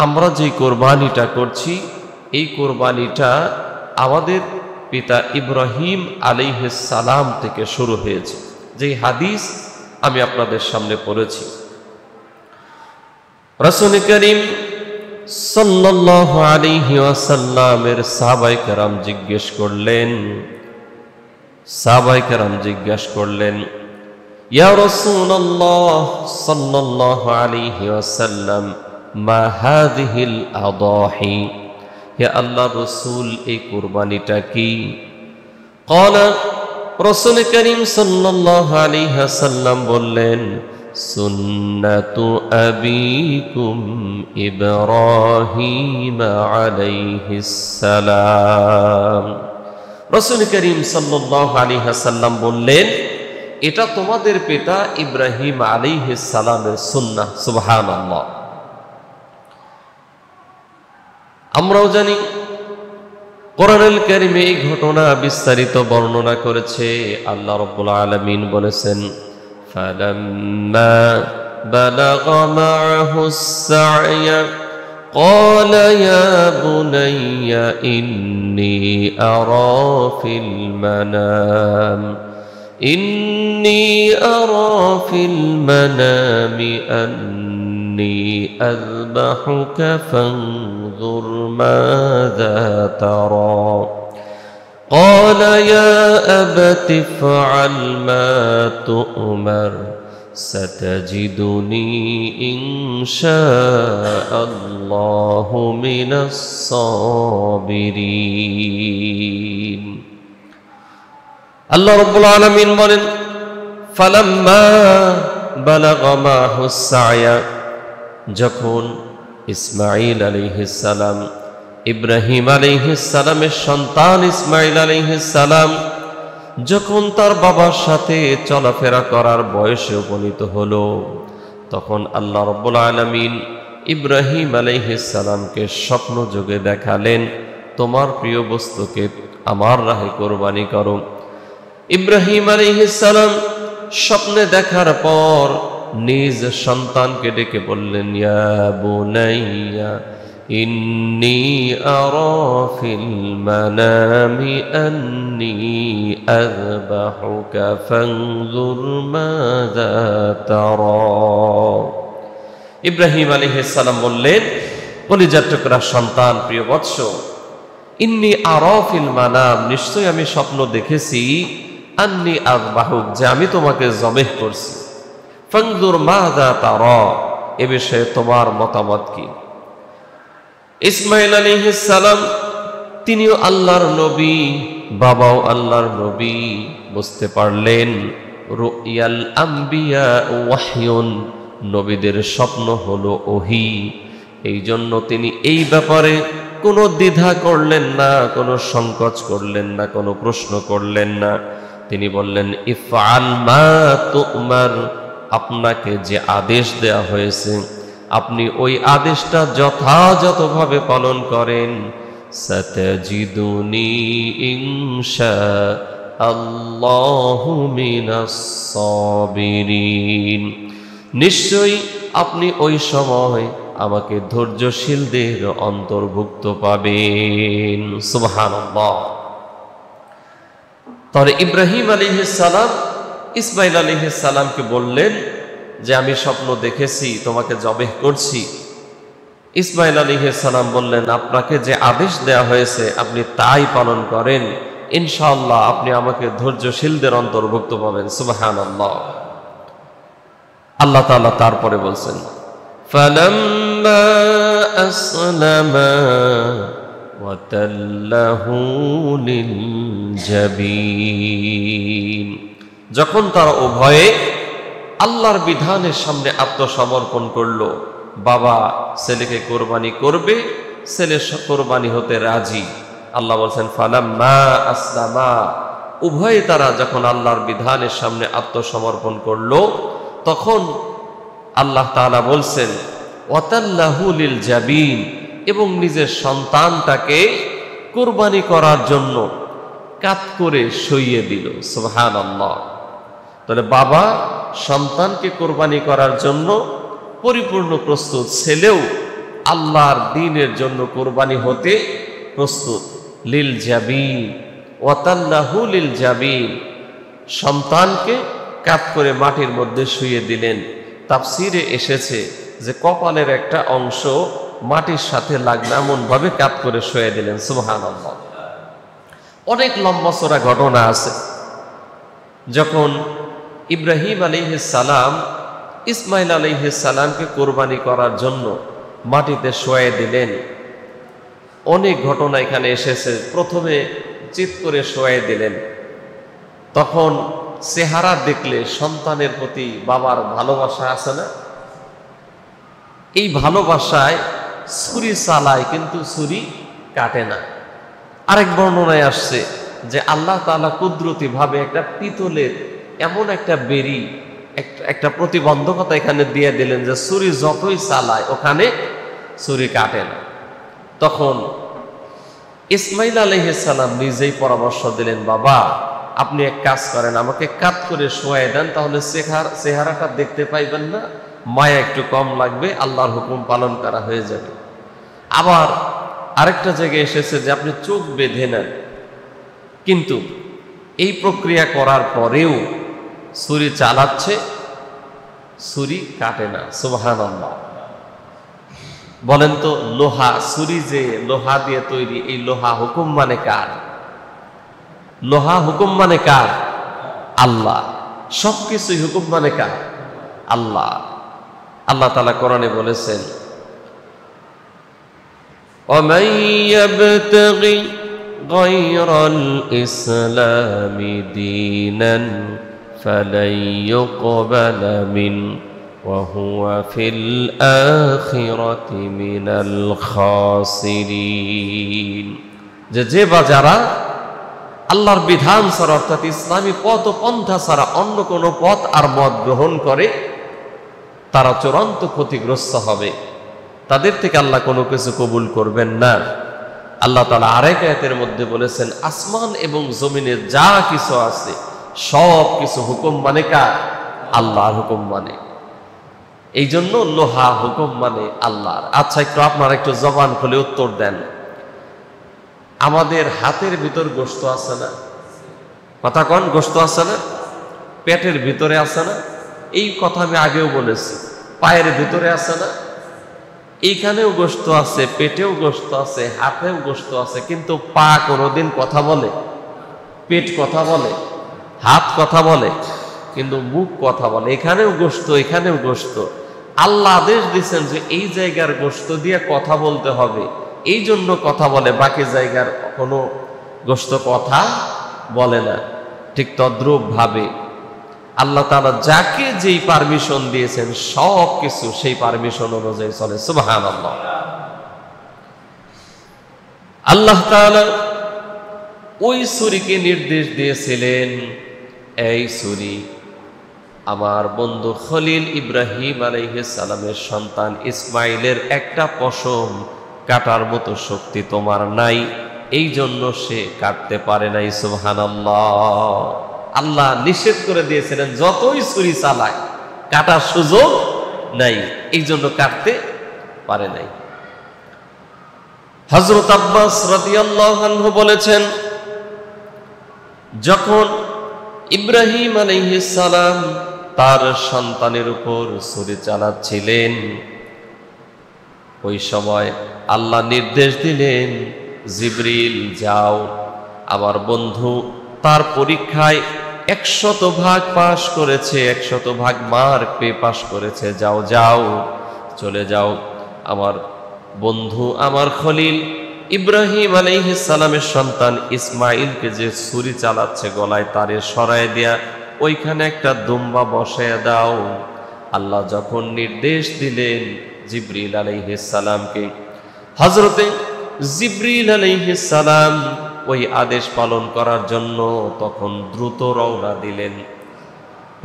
আমরা যে কোরবানিটা করছি এই কোরবানিটা আমাদের পিতা ইব্রাহিম আলাইহিস সালাম থেকে শুরু হয়েছে। যে হাদিস আমি আপনাদের সামনে পড়েছি, রাসূল করিম সাল্লাল্লাহু আলাইহি ওয়াসাল্লামের সাহাবায়ে কেরাম জিজ্ঞেস করলেন ইয়া রাসূলুল্লাহ সাল্লাল্লাহু আলাইহি ওয়াসাল্লাম মা হাযিহিল আদাহি, হে আল্লাহর রাসূল এই কুরবানিটা কি? ক্বালা, রাসূল করিম সাল্লাল্লাহু আলাইহি ওয়াসাল্লাম বললেন সুন্নাতু আবিকুম ইব্রাহিম আলাইহিস সালাম। রাসূল করিম সাল্লাল্লাহু আলাইহি ওয়াসাল্লাম বললেন এটা তোমাদের পিতা ইব্রাহিম আলাইহিস সালামের সুন্নাহ। সুবহানাল্লাহ। আমরাও জানি কোরআনুল কারীমে এই ঘটনা বিস্তারিত বর্ণনা করেছে। আল্লাহ রাব্বুল আলামিন বলেছেন ফালাম্মা বালাগা মা'হুস সা'য়া قال يا بني إني أرى في المنام أني أذبحك فانظر ماذا ترى قال يا أبت افعل ما تؤمر ستجدني إن شاء الله من الصابرين। আল্লাহ রাব্বুল আলামিন বলেন ফালাম্মা বালাগা মাহুস সা'য়া, যখন ইসমাঈল আলাইহিস সালাম ইব্রাহিম আলাইহিস সালামের সন্তান ইসমাঈল আলাইহিস সালাম যখন তার বাবার সাথে চলাফেরা করার বয়সে উপনীত হলো, তখন আল্লাহ রাব্বুল আলামিন ইব্রাহিম আলাইহিস সালামকে স্বপ্ন যোগে দেখালেন তোমার প্রিয় বস্তুকে আমার রাহে কোরবানি করো। ইব্রাহিম আলাইহিস সালাম স্বপ্নে দেখার পর নিজ সন্তানকে ডেকে বললেন ইয়া বুনাইয়া ইন্নী আরা ফিল মানামি আন্নী আযবাহুকা ফানজুর মাযা তারা। ইব্রাহিম আলাইহিস সালাম বললেন কলিজার টুকরা সন্তান, প্রিয় বৎস, ইন্নী আরা ফিল মানাম, নিশ্চয় আমি স্বপ্ন দেখেছি, আন্নী আযবাহুক, যে আমি তোমাকে জবেহ করছি, ফানজুর মাযা তারা, এ বিষয়ে তোমার মতামত কি? ইসমাঈল আলাইহিস সালাম তিনিও আল্লাহর নবী, বাবাও আল্লাহর নবী, বুঝতে পারলেন রুয়াল আম্বিয়া ওয়াহয়ুন, নবীদের স্বপ্ন হলো ওহী। এই জন্য তিনি এই ব্যাপারে কোনো দ্বিধা করলেন না, কোনো সংকোচ করলেন না, কোনো প্রশ্ন করলেন না। তিনি বললেন ইফআল মা তু'মার, আপনাকে যে আদেশ দেয়া হয়েছে আপনি ওই আদেশটা যথাযথভাবে পালন করেন। সাতাজিদুনি ইনশাআল্লাহু মিনাস সাবিরিন, নিশ্চয়ই আপনি ওই সময় আমাকে ধৈর্যশীলদের অন্তর্ভুক্ত পাবেন। সুবহানাল্লাহ। তাহলে ইব্রাহিম আলাইহিস সালাম ইসমাঈল আলাইহিস সালামকে বললেন যে আমি স্বপ্ন দেখেছি, তোমাকে জবেহ করছি। ইসমাঈল আলাইহিস সালাম বললেন আপনাকে যে আদেশ দেয়া হয়েছে আপনি তাই পালন করেন, ইনশাআল্লাহ আপনি আমাকে ধৈর্যশীলদের অন্তর্ভুক্ত পাবেন। সুবহানাল্লাহ। আল্লাহ তাআলা তারপরে বলছেন ফালাম্মা আসলামা ওয়া তাল্লাহু লিল জাবিন, যখন তারা উভয়ে আল্লাহর বিধানের সামনে আত্মসমর্পণ করলো, বাবা ছেলেকে কোরবানি করবে, ছেলে কোরবানি হতে রাজি। আল্লাহ বলছেন ফালাম্মা আসলামা, উভয়ে তারা যখন আল্লাহর বিধানের সামনে আত্মসমর্পণ করলো, তখন আল্লাহ তাআলা বলছেন ওয়াতাল্লাহু লিল জাবিন, এবং নিজের সন্তানটাকে কোরবানি করার জন্য কাত করে সইয়ে দিল। সুবহানাল্লাহ। তাহলে বাবা সন্তানকে কোরবানি করার জন্য পরিপূর্ণ প্রস্তুত, ছেলেও আল্লাহর দ্বীনের জন্য কোরবানি হতে প্রস্তুত। লিল জাবিন ওয়াতাল্লাহু লিল জাবিন, সন্তানকে কাত করে মাটির মধ্যে শুইয়ে দিলেন। তাফসিরে এসেছে যে কপালের একটা অংশ মাটির সাথে লাগবে এমন ভাবে কাত করে শুয়ে দিলেন। সুবহানাল্লাহ। অনেক লম্বা চড়া ঘটনা আছে। যখন ইব্রাহিম আলাইহিস সালাম ইসমাইল আলাইহিস সালামকে কোরবানি করার জন্য মাটিতে শুয়ে দিলেন, অনেক ঘটনা এখানে এসেছে। প্রথমে চিৎ করে শুয়ে দিলেন, তখন চেহারা দেখলে সন্তানের প্রতি বাবার ভালোবাসা আছে না, এই ভালোবাসায় ছুরি চালায় কিন্তু ছুরি কাটে না। আরেক বর্ণনায় আসছে যে আল্লাহ তাআলা কুদরতি ভাবে একটা পিতলের এমন একটা বেরি, একটা প্রতিবন্ধকতা এখানে দিয়ে দিলেন যে ছুরি যতই চালায় ওখানে ছুরি কাটে না। তখন ইসমাইল আলাইহিস সালাম নিজেই পরামর্শ দিলেন, বাবা আপনি এক কাজ করেন, আমাকে কাত করে শোয়াই দেন, তাহলে চেহারাটা দেখতে পাইবেন না, মায়া একটু কম লাগবে, আল্লাহর হুকুম পালন করা হয়ে যাবে। আবার আরেকটা জায়গায় এসেছে যে আপনি চোখ বেঁধে নেন, কিন্তু এই প্রক্রিয়া করার পরেও ছুরি চালাচ্ছে, ছুরি কাটে না। সুবহানাল্লাহ। বলেন তো, লোহা, ছুরি যে লোহা দিয়ে তৈরি, এই লোহা হুকুম মানে কার? লোহা হুকুম মানে কার? আল্লাহ। সবকিছুই হুকুম মানে কার? আল্লাহ। আল্লাহ তাআলা কোরআনে বলেছেন, وَمَن يَبْتَغِ غَيْرَ الْإِسْلَامِ دِينًا فَلَن يُقْبَلَ مِنْهُ وَهُوَ فِي الْآخِرَةِ مِنَ الْخَاسِرِينَ। যে বা যারা আল্লাহর বিধান ছাড়া অর্থাৎ ইসলামী পথ ও পন্থা ছাড়া অন্য কোনো পথ আর মত গ্রহণ করে তারা চূড়ান্ত ক্ষতিগ্রস্ত হবে, তাদের থেকে আল্লাহ কোনো কিছু কবুল করবেন না। আল্লাহ তাআলা আরেক আয়াতের মধ্যে বলেছেন, আসমান এবং জমিনে যা কিছু আছে সব কিছু হুকুম মানে কার? আল্লাহর হুকুম মানে। এই জন্য লোহা হুকুম মানে আল্লাহর। আচ্ছা, একটু আপনারা একটু জবান খুলে উত্তর দেন, আমাদের হাতের ভিতর গোশত আছে না? কথা কন, গোশত আছে না? পেটের ভিতরে আছে না? এই কথা আমি আগেও বলেছি। পায়ের ভিতরে আছে না? এইখানেও গোশত আছে, পেটেও গোশত আছে, হাতেও গোশত আছে, কিন্তু পা কোনোদিন কথা বলে? পেট কথা বলে? হাত কথা বলে? কিন্তু মুখ কথা বলে। এখানেও গোশত, এখানেও গোশত। আল্লাহ আদেশ দিচ্ছেন যে এই জায়গার গোশত দিয়ে কথা বলতে হবে, এই জন্য কথা বলে, বাকি জায়গার কোনো গোশত কথা বলে না। ঠিক তদ্রূপ ভাবে আল্লাহ তাআলা যাকে যেই পারমিশন দিয়েছেন সব কিছু সেই পারমিশন অনুযায়ী চলে। সুবহানাল্লাহ। আল্লাহ তাআলা ওই ছুরিকে নির্দেশ দিয়েছিলেন, এই ছুরি আমার বন্ধু খলিল ইব্রাহিম আলাইহিস সালামের সন্তান ইসমাইলের একটা পশম কাটার মতো শক্তি তোমার নাই, এই জন্য সে কাটতে পারে নাই। সুবহানাল্লাহ। আল্লাহ নিষেধ করে দিয়েছিলেন যতই ছুরি চালায় কাটার সুযোগ নাই, এই জন্য কাটতে পারে নাই। হযরত আব্বাস রাদিয়াল্লাহু আনহু বলেছেন, যখন ইব্রাহিম আলাইহিস সালাম তার সন্তানের উপর ছুরি চালাচ্ছিলেন, ওই সময় আল্লাহ নির্দেশ দিলেন, জিবরিল যাও, আমার বন্ধু তার পরীক্ষায় 100% পাশ করেছে, 100% মার্ক পেয়ে পাশ করেছে, যাও যাও চলে যাও, আমার বন্ধু আমার খলিল ইব্রাহিম আলাইহিস সালামের সন্তান ইসমাইলকে যে ছুরি চালাচ্ছে গলায়, তারে সরায় দেয়া ওইখানে একটা দুম্বা বসায় দাও। আল্লাহ যখন নির্দেশ দিলেন জিবরিল আলাইহিস সালামকে, হযরতে জিবরিল আলাইহিস সালাম ওই আদেশ পালন করার জন্য তখন দ্রুত রওনা দিলেন।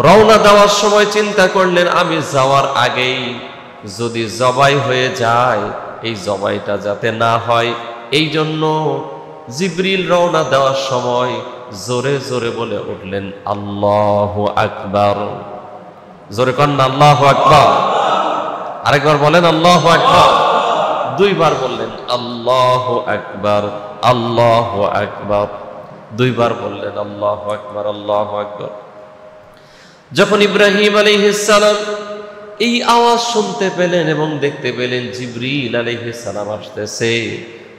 রওনা দেওয়ার সময় চিন্তা করলেন, আমি যাওয়ার আগেই যদি জবাই হয়ে যায়, এই জবাইটা যাতে না হয়, এই জন্য জিবরিল রওনা দেওয়ার সময় জোরে জোরে বলে উঠলেন, আল্লাহু আকবার। জোরে কন্যা আল্লাহু আকবার। আরেকবার বলেন আল্লাহু আকবার। দুইবার বললেন আল্লাহু আকবার, আল্লাহু আকবার, দুইবার বললেন আল্লাহু আকবার, আল্লাহু আকবার। যখন ইব্রাহিম আলাইহিস সালাম এই আওয়াজ শুনতে পেলেন এবং দেখতে পেলেন জিবরিল আলাইহিস সালাম আসতেছে,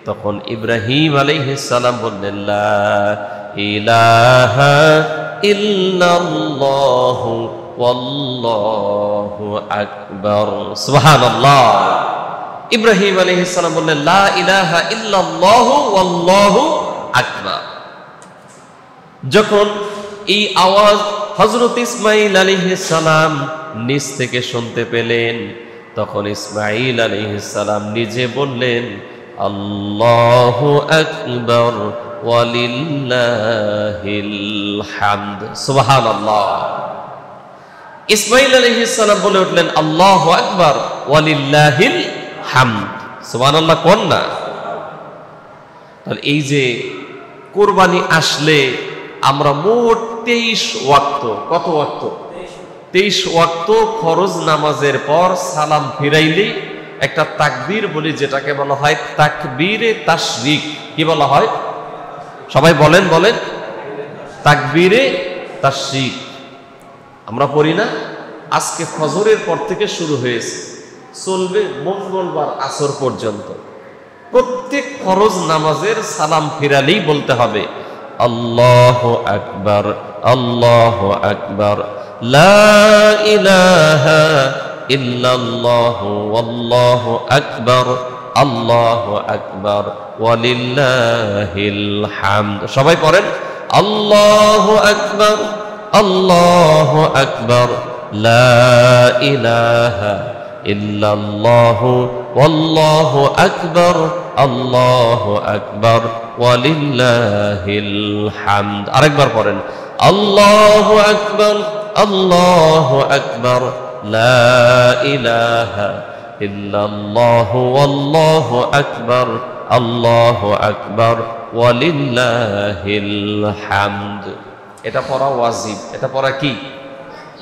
তখন ইব্রাহিম আলাইহিস সালাম বললেন লা ইলাহা ইল্লাল্লাহু ওয়াল্লাহু আকবার, সুবহানাল্লাহ। ইব্রাহিম আলাইহিস সালাম বললেন লা ইলাহা ইল্লাল্লাহু ওয়াল্লাহু আকবার। যখন এই আওয়াজ হযরত ইসমাঈল আলাইহিস সালাম নিজ থেকে শুনতে পেলেন, তখন ইসমাঈল আলাইহিস সালাম নিজে বললেন আল্লাহু আকবার ওয়ালিল্লাহিল হামদ, সুবহানাল্লাহ। ইসমাঈল আলাইহিস সালাম বলে উঠলেন আল্লাহু আকবার ওয়ালিল্লাহিল হামদ, সুবহানাল্লাহ কোন না? তাহলে এই যে কুরবানি আসলে আমরা মোট 23 ওয়াক্ত, কত ওয়াক্ত? 23 ওয়াক্ত ফরজ নামাজের পর সালাম ফিরাইলে একটা তাকবীর বলি, যেটাকে বলা হয় তাকবীরে তাশরিক। কি বলা হয়? সবাই বলেন বলেন, তাকবীরে তাশরিক। আমরা পড়ি না? আজকে ফজরের পর থেকে শুরু হয়েছে, চলবে মঙ্গলবার আসর পর্যন্ত। প্রত্যেক ফরজ নামাজের সালাম ফিরালেই বলতে হবে আল্লাহু আকবার, আল্লাহু আকবার, লা ইলাহা ইল্লাল্লাহু ওয়াল্লাহু আকবার, আল্লাহু আকবার ওয়ালিল্লাহিল হামদ। সবাই পড়েন আল্লাহু আকবার, আল্লাহু আকবার, লা ইলাহা ইল্লাল্লাহু ওয়াল্লাহু আকবার, আল্লাহু আকবার ওয়ালিল্লাহিল হামদ। আরেকবার পড়েন আল্লাহু আকবার, আল্লাহু আকবার, লা ইলাহা ইল্লাল্লাহু ওয়াল্লাহু আকবার, আল্লাহু আকবার ওয়ালিল্লাহিল হামদ। এটা পড়া ওয়াজিব। এটা পড়া কি?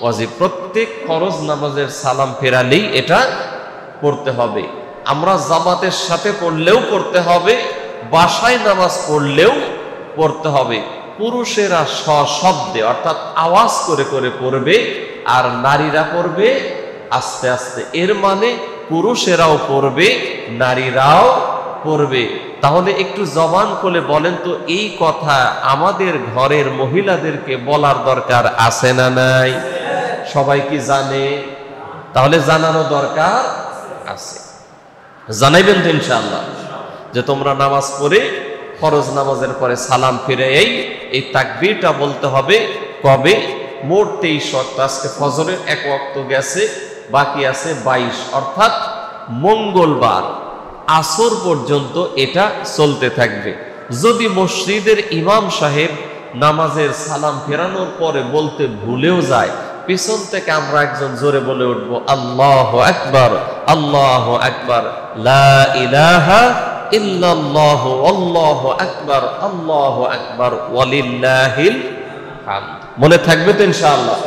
ওয়াজিব। প্রত্যেক ফরজ নামাজের সালাম ফেরালেই এটা পড়তে হবে। আমরা জামাতের সাথে পড়লেও পড়তে হবে, বাসায় নামাজ পড়লেও পড়তে হবে। পুরুষেরা সশব্দে অর্থাৎ আওয়াজ করে করে পড়বে, আর নারীরা পড়বে আস্তে আস্তে। এর মানে পুরুষেরাও পড়বে, নারীরাও পড়বে। তাহলে একটু জবান খুলে বলেন তো, এই কথা আমাদের ঘরের মহিলাদেরকে বলার দরকার আছে না নাই? সবাই কি জানে? তাহলে জানানো দরকার আছে। জানাইবেন তো ইনশাআল্লাহ যে তোমরা নামাজ পড়ে ফরজ নামাজের পরে সালাম ফিরে এই তাকবীরটা বলতে হবে। কবে? মোট 23 ওয়াক্ত। আজকে ফজরের 1 ওয়াক্ত গেছে, বাকি আছে 22, অর্থাৎ মঙ্গলবার আসর পর্যন্ত এটা চলতে থাকবে। যদি মসজিদের ইমাম সাহেব নামাজের সালাম ফেরানোর পরে বলতে ভুলেও যায়, পিছন থেকে আমরা একজন জোরে বলে উঠবো আল্লাহু আকবার, আল্লাহু আকবার, লা ইলাহা ইল্লাল্লাহু আল্লাহু আকবার, আল্লাহু আকবার ওয়ালিল্লাহিল হামদ। মনে থাকবে তো ইনশাআল্লাহ?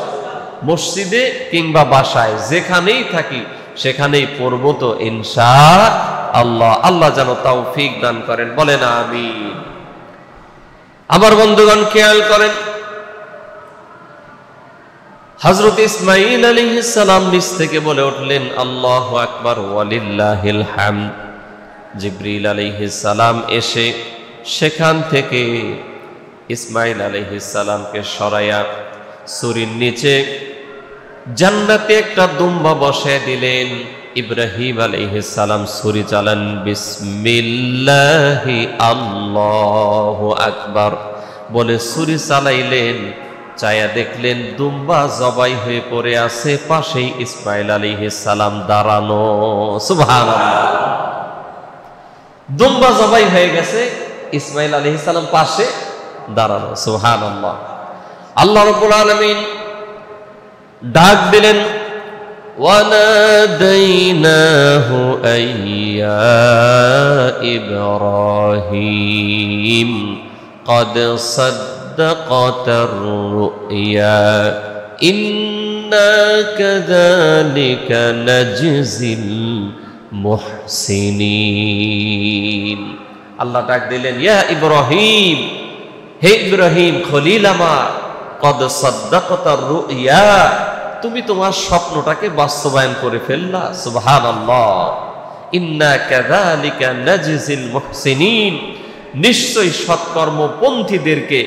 মসজিদে কিংবা বাসায় যেখানেই থাকি সেখানেই পড়বো তো ইনশাআল্লাহ। আল্লাহ যেন তৌফিক দান করেন, বলেন আমিন। আমার বন্ধুগণ খেয়াল করেন, হযরত ইসমাঈল আলাইহিস সালাম নিজ থেকে বলে উঠলেন আল্লাহু আকবার ওয়ালিল্লাহিল হামদ। জিবরিল আলাইহিস সালাম এসে সেখান থেকে ইসমাঈল আলাইহিস সালামকে সরাইয়া ছুরির নিচে জান্নাতে একটা দুম্বা বসায় দিলেন। ইব্রাহিম আলাইহিস সালাম ছুরি চালান, বিসমিল্লাহি আল্লাহু আকবার বলে ছুরি চালাইলেন। চায়া দেখলেন দুম্বা জবাই হয়ে পড়ে আছে, পাশেই ইসমাঈল আলাইহিস সালাম দাঁড়ানো। সুবহানাল্লাহ। দুম্বা জবাই হয়ে গেছে, ইসমাঈল আলাইহিস সালাম পাশে দাঁড়ানো। সুবহানাল্লাহ। আল্লাহ রাব্বুল আলামিন ডাক দিলেন, ওয়ানাদাইনাহু আইয়া ইব্রাহিম قد صدقت الرؤيا إنا كذلك نجزي মুহসিনিন। আল্লাহ ডাক দিলেন, ইয়া ইব্রাহিম, হে ইব্রাহিম খলিল আমার, কদ সাদ্দাকতার রুইয়া, তুমি তোমার স্বপ্নটাকে বাস্তবায়ন করে ফেললা। সুবহানাল্লাহ। ইন্না কাযালিকা নাজজিল মুহসিনিন, নিশ্চয়ই সৎকর্মপন্থীদেরকে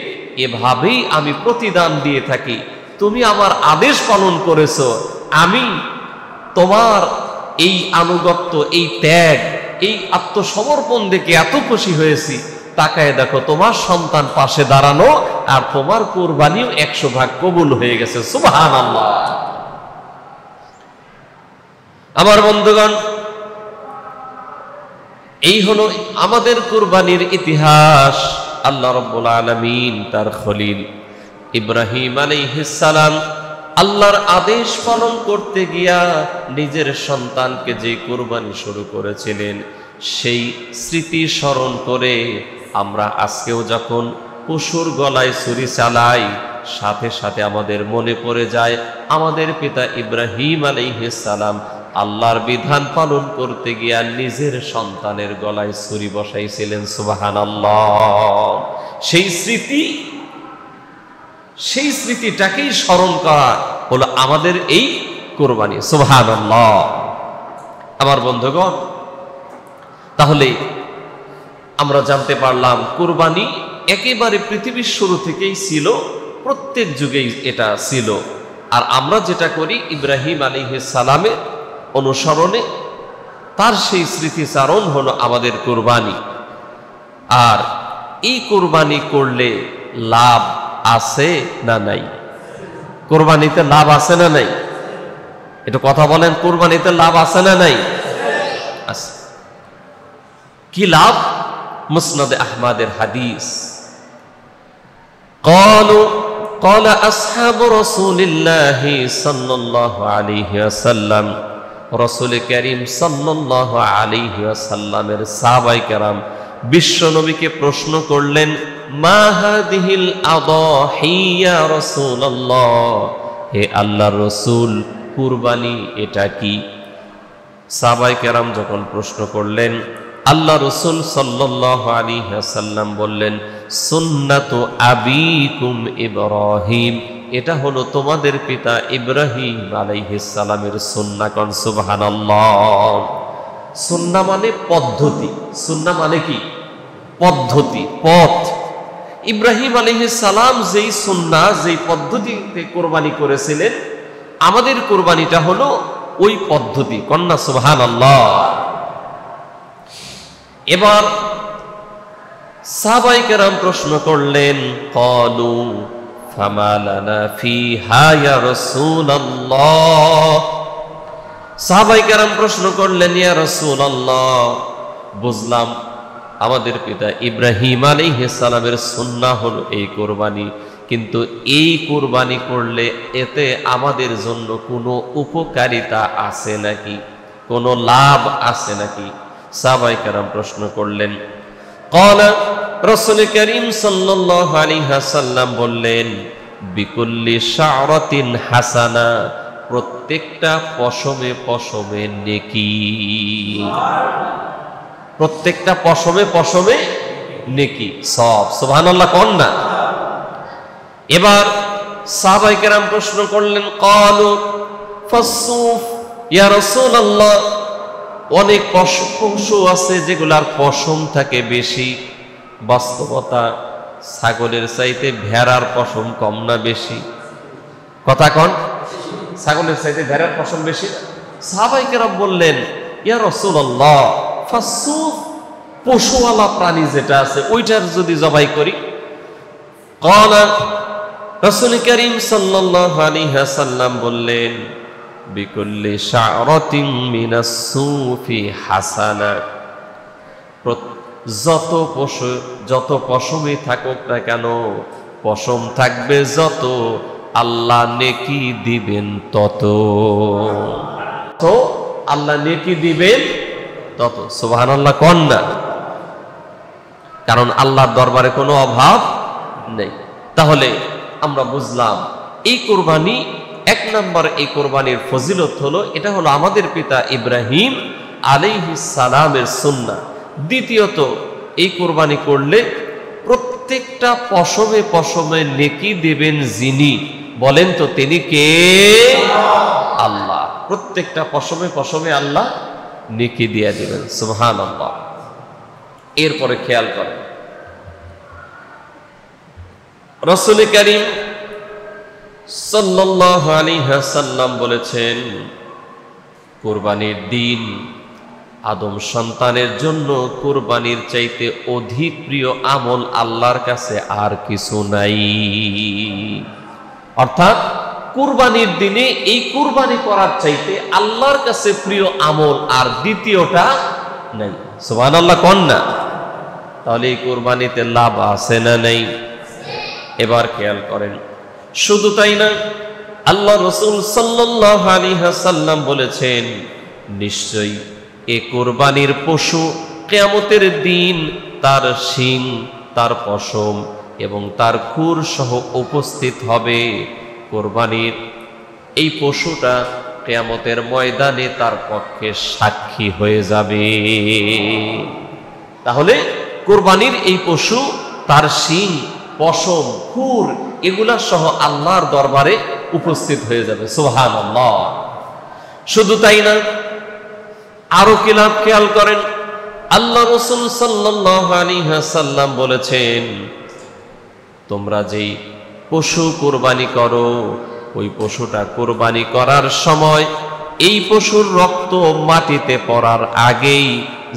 এভাবেই আমি প্রতিদান দিয়ে থাকি। তুমি আমার আদেশ পালন করেছো, আমি তোমার এই আনুগত্য, এই ত্যাগ, এই আত্মসমর্পণ দেখে এত খুশি হয়েছি। তাকায় দেখো, তোমার সন্তান পাশে দাঁড়ানো, আর তোমার কুরবানিও 100 ভাগ কবুল হয়ে গেছে। সুবহানাল্লাহ। আমার বন্ধুগণ, এই হলো আমাদের কুরবানির ইতিহাস। আল্লাহ রাব্বুল আলামিন তার খলিল ইব্রাহিম আলাইহিস সালাম আল্লাহর আদেশ পালন করতে গিয়া নিজের সন্তানকে যে কুরবানি শুরু করেছিলেন, সেই স্মৃতি স্মরণ করে আমরা আজকেও যখন পশুর গলায় ছুরি চালাই, সাথে সাথে আমাদের মনে পড়ে যায় আমাদের পিতা ইব্রাহিম আলাইহিস সালাম আল্লাহর বিধান পালন করতে গিয়া নিজের সন্তানের গলায় ছুরি বসাইছিলেন। সুবহানাল্লাহ। সেই স্মৃতিটাকেই স্মরণ করা হলো আমাদের এই কুরবানি। সুবহানাল্লাহ। আমার বন্ধুগণ, তাহলে আমরা জানতে পারলাম কুরবানি একেবারে পৃথিবীর শুরু থেকেই ছিল, প্রত্যেক যুগেই এটা ছিল। আর আমরা যেটা করি, ইব্রাহিম আলাইহিস সালামের অনুসরণে তার সেই স্মৃতিচারণ হলো আমাদের কুরবানি। আর এই কুরবানি করলে লাভ আছে না নাই? কুরবানিতে লাভ আছে না নাই? এটা কথা বলেন, কুরবানিতে লাভ আছে না নাই? আছে। কি লাভ? মুসনাদে আহমদের হাদিস, قال أصحاب رسول الله صلى الله عليه وسلم, রাসূল করিম সাল্লাল্লাহু আলাইহি ওয়াসাল্লামের সাহাবায়ে কেরাম বিশ্ব নবীকে প্রশ্ন করলেন, মা হাদিহিল আদাহি ইয়া রাসূলুল্লাহ, হে আল্লাহর রাসূল, কুরবানি এটা কি? সাহাবায়ে কেরাম যখন প্রশ্ন করলেন, আল্লাহ রাসূল সাল্লাল্লাহু আলাইহি ওয়াসাল্লাম বললেন, সুন্নাতু আবিকুম ইব্রাহিম, এটা হলো তোমাদের পিতা ইব্রাহিম আলাইহিস সালামের সুন্নাহ। কোন সুবহানাল্লাহ। সুন্নাহ মানে পদ্ধতি। সুন্নাহ মানে কি? পদ্ধতি, পথ। ইব্রাহিম আলাইহিস সালাম যেই সুন্নাহ, যেই পদ্ধতিতে কুরবানি করেছিলেন, আমাদের কুরবানিটা হলো ওই পদ্ধতি। কন্যা সুবহানাল্লাহ। এবার সাহাবায়ে কেরাম প্রশ্ন করলেন, ক্বালু ফামা লানা ফিহা ইয়া রাসূলুল্লাহ, সাহাবায়ে কেরাম প্রশ্ন করলেন, ইয়া রাসূলুল্লাহ, বুঝলাম আমাদের পিতা ইব্রাহিম আলাইহিস সালামের সুন্নাহ হলো এই কুরবানি, কিন্তু এই কুরবানি করলে এতে আমাদের জন্য কোনো উপকারিতা আছে নাকি, কোনো লাভ আছে নাকি? সাহাবায়ে কেরাম প্রশ্ন করলেন। ক্বালা, রাসূল করিম সাল্লাল্লাহু আলাইহি ওয়াসাল্লাম বললেন, বিকুল্লি শা'রাতিন হাসানা, প্রত্যেকটা পশমে পশমে নেকি। প্রত্যেকটা পশমে পশমে নেকি, সব। সুবহানাল্লাহ কোন না? এবার সাহাবায়ে কেরাম প্রশ্ন করলেন, ক্বালু ফাসসুফ ইয়া রাসূলুল্লাহ, অনেক পশু আছে যেগুলার পশম থাকে বেশি। বাস্তবতা, ছাগলের চাইতে ভেড়ার পশম কম না বেশি? কথা কন, ছাগলের চাইতে ভেড়ার পশম বেশি। সাহাবায়ে কেরাম বললেন, ইয়া রাসূলুল্লাহ, ফাসসুফ, পশুওয়ালা প্রাণী যেটা আছে ওইটার যদি জবাই করি? ক্বালা, রাসূল করিম সাল্লাল্লাহু আলাইহি ওয়াসাল্লাম বললেন, বিকুল্লি শা'রাতিন মিনাস সুফি হাসানা, যত পশমই থাকুক না কেন, পশম থাকবে যত, আল্লাহ নেকি দিবেন তত। তো আল্লাহ নেকি দিবেন তত। সুবহানাল্লাহ কোন না? কারণ আল্লাহর দরবারে কোনো অভাব নেই। তাহলে আমরা বুঝলাম এই কুরবানি, এক নম্বর এই কুরবানির ফজিলত হলো, এটা হলো আমাদের পিতা ইব্রাহিম আলাইহিস সালামের সুন্নাহ। দ্বিতীয়ত, এই কোরবানি করলে প্রত্যেকটা পশমে পশমে নেকি দেবেন যিনি, বলেন তো তিনি কে? আল্লাহ। প্রত্যেকটা পশমে পশমে আল্লাহ নেকি দিয়ে দিবেন, সুবহানাল্লাহ। এরপরে খেয়াল করেন, রাসূল কারীম সাল্লাল্লাহু আলাইহি ওয়াসাল্লাম বলেছেন, কুরবানির দিন আদম সন্তানের জন্য কুরবানির চাইতে অধিক প্রিয় আমল আল্লাহর কাছে আর কিছু নাই। অর্থাৎ কুরবানির দিনে এই কুরবানি করার চাইতে আল্লাহর কাছে প্রিয় আমল আর দ্বিতীয়টা নাই। সুবহানাল্লাহ কোন না? তাহলে এই কুরবানিতে লাভ আছে না নেই? এবার খেয়াল করেন, শুধু তাই না, আল্লাহ রাসূল সাল্লাল্লাহু আলাইহি ওয়াসাল্লাম বলেছেন, নিশ্চয়ই এই কুরবানির পশু কিয়ামতের দিন তার শিং, তার পশম এবং তার খুর সহ উপস্থিত হবে। কুরবানির এই পশুটা কিয়ামতের ময়দানে তার পক্ষে সাক্ষী হয়ে যাবে। তাহলে কুরবানির এই পশু তার শিং, পশম, খুর এগুলা সহ আল্লাহর দরবারে উপস্থিত হয়ে যাবে, সুবহানাল্লাহ। শুধু তাই না, আরো কি লাভ খেয়াল করেন, আল্লাহ রাসূল সাল্লাল্লাহু আলাইহি ওয়াসাল্লাম বলেছেন, তোমরা যেই পশু কুরবানি করো, ওই পশুটা কুরবানি করার সময় এই পশুর রক্ত মাটিতে পড়ার আগেই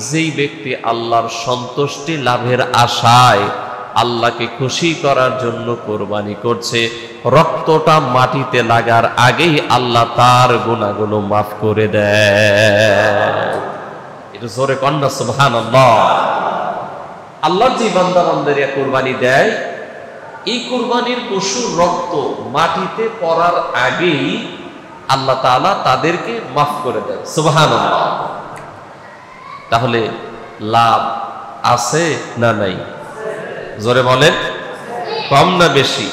যেই ব্যক্তি আল্লাহর সন্তুষ্টি লাভের আশায় আল্লাহকে খুশি করার জন্য কুরবানি করছে, রক্তটা মাটিতে লাগার আগেই আল্লাহ তার গুনাহগুলো মাফ করে দেয়। এটা জোরে কন্না সুবহানাল্লাহ। আল্লাহর যে বান্দা বান্দারা কুরবানি দেয়, এই কুরবানির পশুর রক্ত মাটিতে পড়ার আগেই আল্লাহ তাআলা তাদেরকে মাফ করে দেয়, সুবহানাল্লাহ। তাহলে লাভ আছে না নাই? জোরে বলেন, কম না বেশি?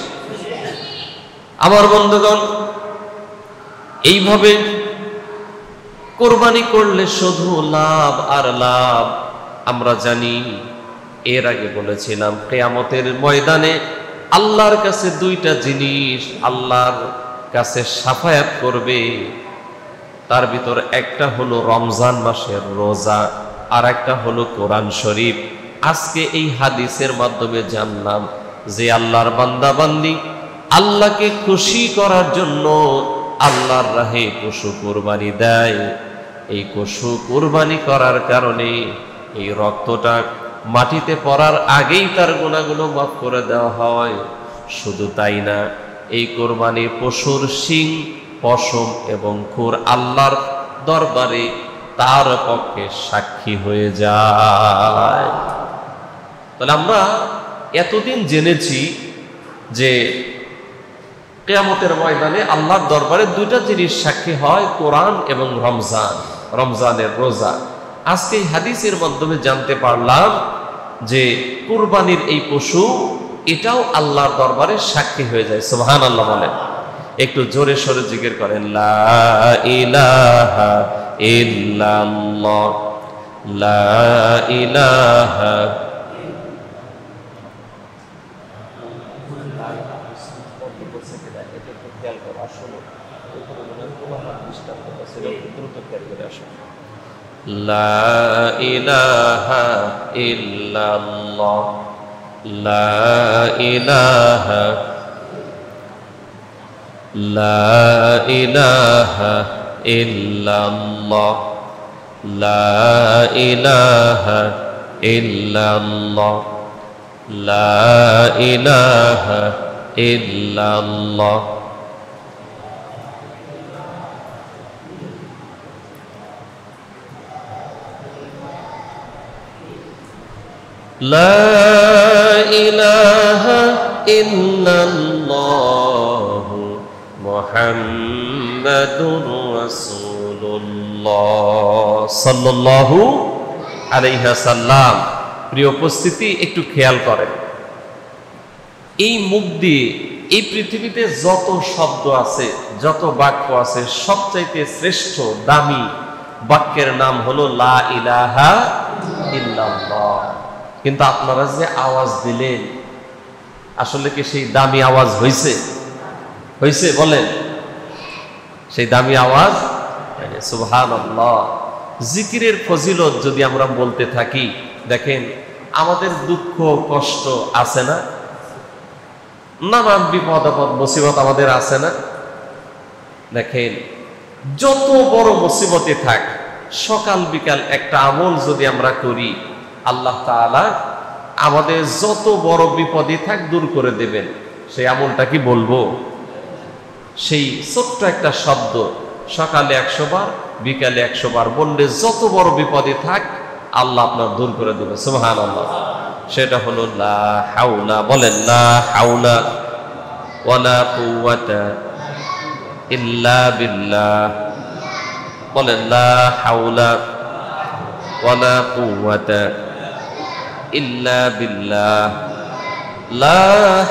আমার বন্ধুগণ, এইভাবে কোরবানি করলে শুধু লাভ আর লাভ। আমরা জানি, এর আগে বলেছিলাম, কিয়ামতের ময়দানে আল্লাহর কাছে দুইটা জিনিস আল্লাহর কাছে শাফায়াত করবে। তার ভিতর একটা হলো রমজান মাসের রোজা, আর একটা হলো কোরআন শরীফ। আজকে এই হাদিসের মাধ্যমে জানলাম যে আল্লাহর বান্দা বান্দি আল্লাহকে খুশি করার জন্য আল্লাহর রাহে পশু কুরবানি দেয়। এই পশু কুরবানি করার কারণে এই রক্তটা মাটিতে পড়ার আগেই তার গুনাহগুলো মাফ করে দেওয়া হয়। শুধু তাই না, এই কুরবানির পশুর শিং, পশম এবং খুর আল্লাহর দরবারে তার পক্ষে সাক্ষী হয়ে যায়। তাহলে আমরা এতদিন জেনেছি যে কিয়ামতের ময়দানে আল্লাহর দরবারে দুইটা জিনিস সাক্ষী হয়, কোরআন এবং রমজান, রমজানের রোজা। আজকে এই হাদিসের মাধ্যমে জানতে পারলাম যে কুরবানির এই পশু এটাও আল্লাহর দরবারে সাক্ষী হয়ে যায়, সুবহানাল্লাহ বলেন। একটু জোরে সোরে জিকির করেন, লা ইলাহা ইল্লাল্লাহ, লা ইলাহা লা ইলাহা ইল্লাল্লাহ, লা ইলাহা, লা ইলাহা ইল্লাল্লাহ, লা ইলাহা ইল্লাল্লাহ, লা ইলাহা ইল্লাল্লাহ। লা ইলাহা ইল্লাল্লাহ মুহাম্মাদুর রাসূলুল্লাহ সাল্লাল্লাহু আলাইহি ওয়াসাল্লাম। প্রিয় উপস্থিতি, একটু খেয়াল করেন, এই মুখ দিয়ে এই পৃথিবীতে যত শব্দ আছে, যত বাক্য আছে, সবচাইতে শ্রেষ্ঠ, দামি বাক্যের নাম হলো লা ইলাহা ইল্লাল্লাহ। কিন্তু আপনারা যে আওয়াজ দিলেন, আসলে কি সেই দামি আওয়াজ হয়েছে? হয়েছে বলেন? সেই দামি আওয়াজ সুবহানাল্লাহ। জিকিরের ফজিলত যদি আমরা বলতে থাকি, দেখেন আমাদের দুঃখ কষ্ট আছে না, নানান বিপদ আপদ মুসিবত আমাদের আছে না? দেখেন যত বড় মুসিবতে থাক, সকাল বিকাল একটা আমল যদি আমরা করি, আল্লাহ তাআলা আমাদের যত বড় বিপদে থাক দূর করে দেবেন। সেই আমলটা কি বলবো? সেই ছোট্ট একটা শব্দ সকালে 100 বার, বিকালে 100 বার বললে যত বড় বিপদে থাক আল্লাহ আপনার দূর করে দেবে। সুবহানাল্লাহ। সেটা হলো লা হাওলা। বলেন লা হাওলা ওয়ালা কুওয়াতা ইল্লা বিল্লাহ। বলেন লা হাওলা ওয়ালা কুওয়াতা ইল্লা বিল্লাহ। লা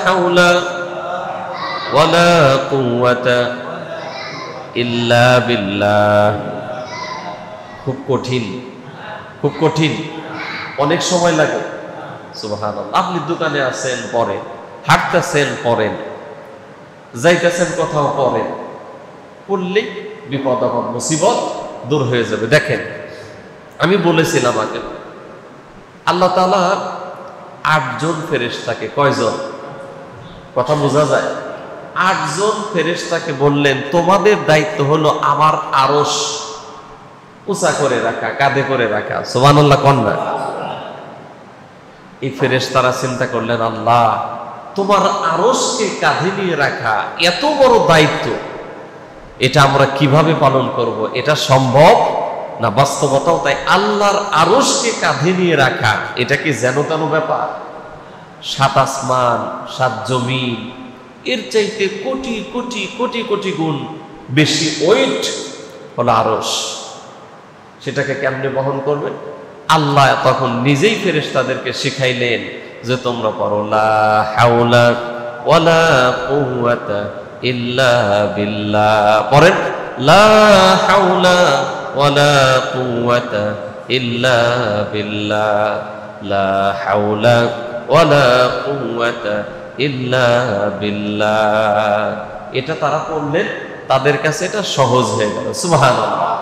হাওলা ওয়ালা কুওয়াতা ইল্লা বিল্লাহ। খুব কঠিন, খুব কঠিন, অনেক সময় লাগে। সুবহানাল্লাহ। আপনি দোকানে আছেন পড়েন, হাঁটতেছেন পড়েন, যাইতেছেন কোথাও পড়েন, পড়লেই বিপদ আপদ মুসিবত দূর হয়ে যাবে। দেখেন আমি বলেছিলাম আগে, আল্লাহ তাআলা 8 জন ফেরেশতাকে, কয়জন? কথা বোঝা যায়? 8 জন ফেরেশতাকে বললেন তোমাদের দায়িত্ব হলো আমার আরশ উঁচা করে রাখা, কাঁধে করে রাখা। সুবহানাল্লাহ কন্যা। এই ফেরেশতারা চিন্তা করলেন, আল্লাহ তোমার আরশকে কাঁধে নিয়ে রাখা এত বড় দায়িত্ব, এটা আমরা কিভাবে পালন করব? এটা সম্ভব না বাস্তবতাও তাই। আল্লাহর আরশকে কাঁধে নিয়ে রাখা এটা কি যেন তেন ব্যাপার? 7 আসমান 7 জমিন, এর চাইতে কোটি কোটি কোটি কোটি গুণ বেশি ওয়েট হলো আরশ। সেটাকে কেমনে বহন করবে? আল্লাহ তখন নিজেই ফেরেশতাদেরকে শিখাইলেন যে তোমরা পড়ো লা হাওলা ওয়ালা কুওয়াতা ইল্লা বিল্লাহ। পড়েন লা হাওলা ওয়ালা কুওয়াতা ইল্লা বিল্লাহ। লা হাওলা ওয়ালা কুওয়াতা ইল্লা বিল্লাহ। এটা তারা পড়লেন, তাদের কাছে এটা সহজ হয়ে গেল। সুবহানাল্লাহ।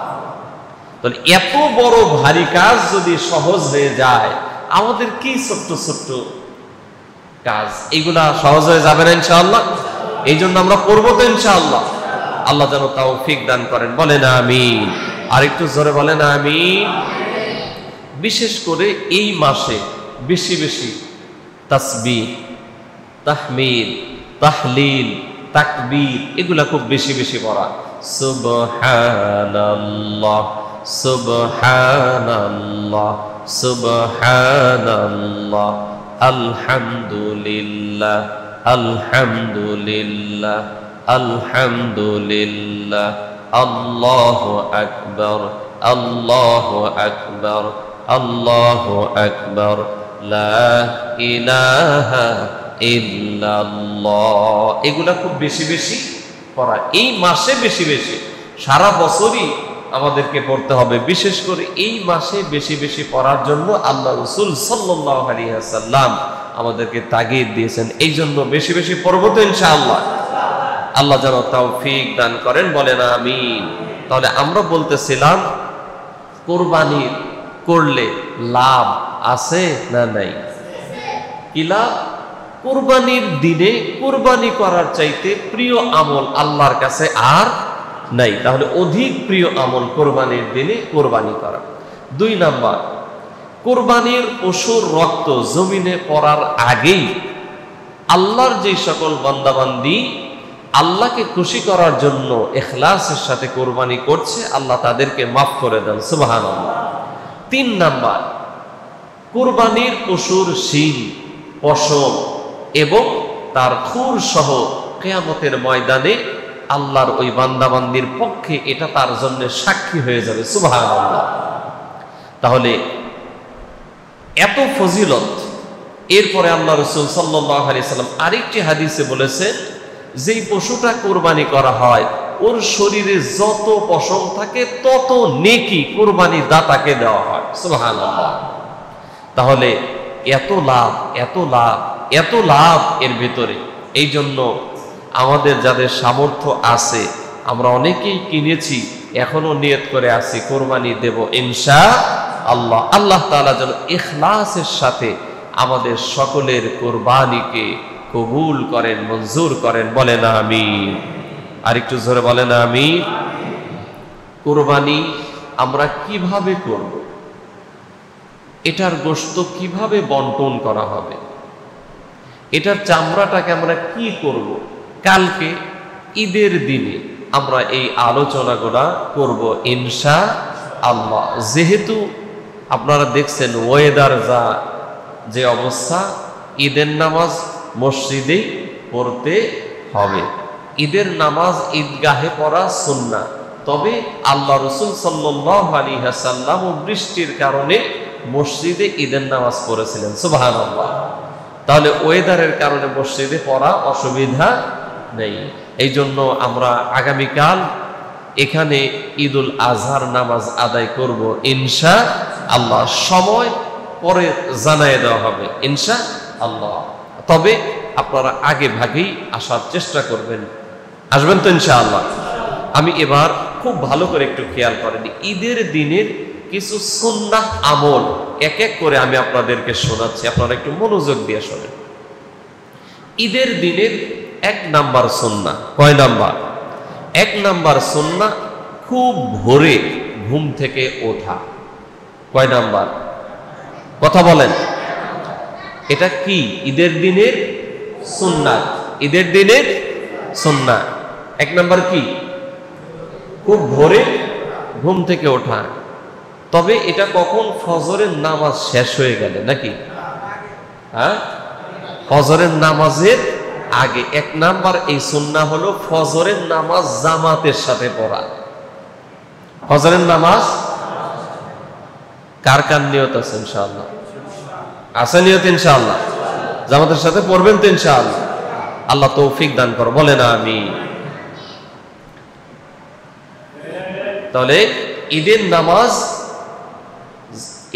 তাহলে এত বড় ভারী কাজ যদি সহজ হয়ে যায়, আমাদের কি ছোট্ট ছোট্ট কাজ, এগুলা সহজ হয়ে যাবে না ইনশাআল্লাহ? এই জন্য আমরা পড়বো তো ইনশাআল্লাহ। আল্লাহ যেন তৌফিক দান করেন। বলেন আমিন। আর একটু জোরে বলেন আমিন। বিশেষ করে এই মাসে বেশি বেশি তাসবিহ, তাহমিদ, তাহলিল, তাকবীর এগুলা খুব বেশি বেশি পড়া। সুবহানাল্লাহ সুবহানাল্লাহ সুবহানাল্লাহ আলহামদুলিল্লাহ আলহামদুলিল্লাহ আলহামদুলিল্লাহ আল্লাহু আকবার আল্লাহু আকবার আল্লাহু আকবার লা ইলাহা ইল্লাল্লাহ। এগুলা খুব বেশি বেশি পড়া এই মাসে বেশি বেশি। সারা বছরই আমাদেরকে পড়তে হবে, বিশেষ করে এই মাসে বেশি বেশি পড়ার জন্য আল্লাহ রাসূল সাল্লাল্লাহু আলাইহি ওয়াসাল্লাম আমাদেরকে তাগিদ দিয়েছেন। এই জন্য বেশি বেশি পড়বো তো ইনশাআল্লাহ। আল্লাহ যেন তৌফিক দান করেন। বলেন আমিন। তাহলে আমরা বলতেছিলাম কুরবানি করলে লাভ আছে না নাই? কি লাভ? কুরবানির দিনে কুরবানি করার চাইতে প্রিয় আমল আল্লাহর কাছে আর নাই। তাহলে অধিক প্রিয় আমল কুরবানির দিনে কুরবানি করা। 2 নাম্বার, কুরবানির পশুর রক্ত জমিনে পড়ার আগেই আল্লাহর যে সকল বান্দাবান্দি আল্লাহকে খুশি করার জন্য ইখলাসের সাথে কুরবানি করছে, আল্লাহ তাদেরকে মাফ করে দেন। সুবহানাল্লাহ। 3 নাম্বার, কুরবানির পশুর শিং, পশম এবং তার খুর সহ কিয়ামতের ময়দানে আল্লাহর ওই বান্দাবান্দির পক্ষে এটা তার জন্য সাক্ষী হয়ে যাবে। সুবহানাল্লাহ। তাহলে এত ফজিলত। এরপরে আল্লাহ রাসূল সাল্লাল্লাহু আলাইহি সাল্লাম আরেকটি হাদিসে বলেছেন, যেই পশুটা কুরবানি করা হয় ওর শরীরে যত পশম থাকে তত নেকি কুরবানি দাতাকে দেওয়া হয়। সুবহানাল্লাহ। তাহলে এত লাভ, এত লাভ, এত লাভ এর ভিতরে। এই জন্য আমাদের যাদের সামর্থ্য আছে, আমরা অনেকেই কিনেছি, এখনো নিয়ত করে আছি কোরবানি দেব ইনশাআল্লাহ। আল্লাহ তাআলা যেন ইখলাসের সাথে আমাদের সকলের কোরবানিকে কবুল করেন, মঞ্জুর করেন, বলেন আমিন। আর একটু জোরে বলেন আমিন। কোরবানি আমরা কিভাবে করব, এটার গোশত কিভাবে বন্টন করা হবে, এটার চামড়াটাকে আমরা কি করব, কালকে ঈদের দিনে আমরা এই আলোচনাগুলো করব ইনশাআল্লাহ। যেহেতু আপনারা দেখছেন ওয়েদার যে অবস্থা, ঈদের নামাজ মসজিদেই পড়তে হবে। ঈদের নামাজ ঈদগাহে পড়া সুন্নাহ, তবে আল্লাহ রাসূল সাল্লাল্লাহু আলাইহি ওয়াসাল্লাম বৃষ্টির কারণে মসজিদে ঈদের নামাজ পড়েছিলেন। সুবহানাল্লাহ। তাহলে ওয়েদারের কারণে মসজিদে পড়া অসুবিধা নেই। এই জন্য আমরা আগামীকাল এখানে ঈদুল আজহার নামাজ আদায় করব ইনশাআল্লাহ। সময় পরে জানিয়ে দেওয়া হবে ইনশাআল্লাহ। তবে আপনারা আগে ভাগেই আসার চেষ্টা করবেন। আসবেন তো ইনশাআল্লাহ? আমি এবার খুব ভালো করে একটু খেয়াল করেন, ঈদের দিনের কিছু সুন্নাহ আমল এক এক করে আমি আপনাদেরকে শোনাচ্ছি, আপনারা একটু মনোযোগ দিয়ে শোনেন। ঈদের দিনের 1 নাম্বার সুন্নাহ, কয় নাম্বার? 1 নাম্বার সুন্নাহ খুব ভোরে ঘুম থেকে ওঠা। কয় নাম্বার? কথা বলেন। এটা কি? ঈদের দিনের সুন্নাহ। ঈদের দিনের সুন্নাহ 1 নাম্বার কি? খুব ভোরে ঘুম থেকে ওঠা। তবে এটা কখন? ফজরের নামাজ শেষ হয়ে গেলে নাকি? হ্যাঁ, ফজরের নামাজের আগে। 1 নাম্বার এই সুন্নাহ হলো ফজরের নামাজ জামাতের সাথে পড়া। ফজরের নামাজ কার কার নিয়ত আছে? ইনশাআল্লাহ আছে নিয়ত ইনশাআল্লাহ? জামাতের সাথে পড়বেন তো ইনশাআল্লাহ? আল্লাহ তৌফিক দান করো, বলেন আমিন। তাহলে ঈদের নামাজ,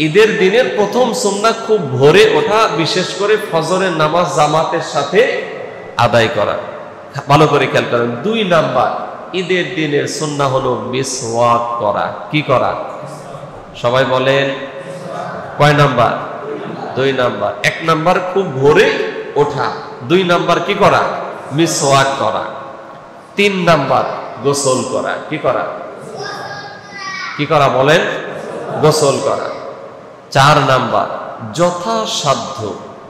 ঈদের দিনের প্রথম সুন্নাহ খুব ভোরে ওঠা, বিশেষ করে ফজরের নামাজ জামাতের সাথে আদায় করা। ভালো করে খেয়াল করেন। 2 নাম্বার ঈদের দিনের সুন্নাহ হলো মিসওয়াক করা। কি করা? সবাই বলেন। কয় নাম্বার? 2 নাম্বার। 1 নাম্বার খুব ভোরে ওঠা, 2 নাম্বার কি করা? মিসওয়াক করা। 3 নাম্বার গোসল করা। কি করা? কি করা বলেন? গোসল করা। 4 নাম্বার যথাসাধ্য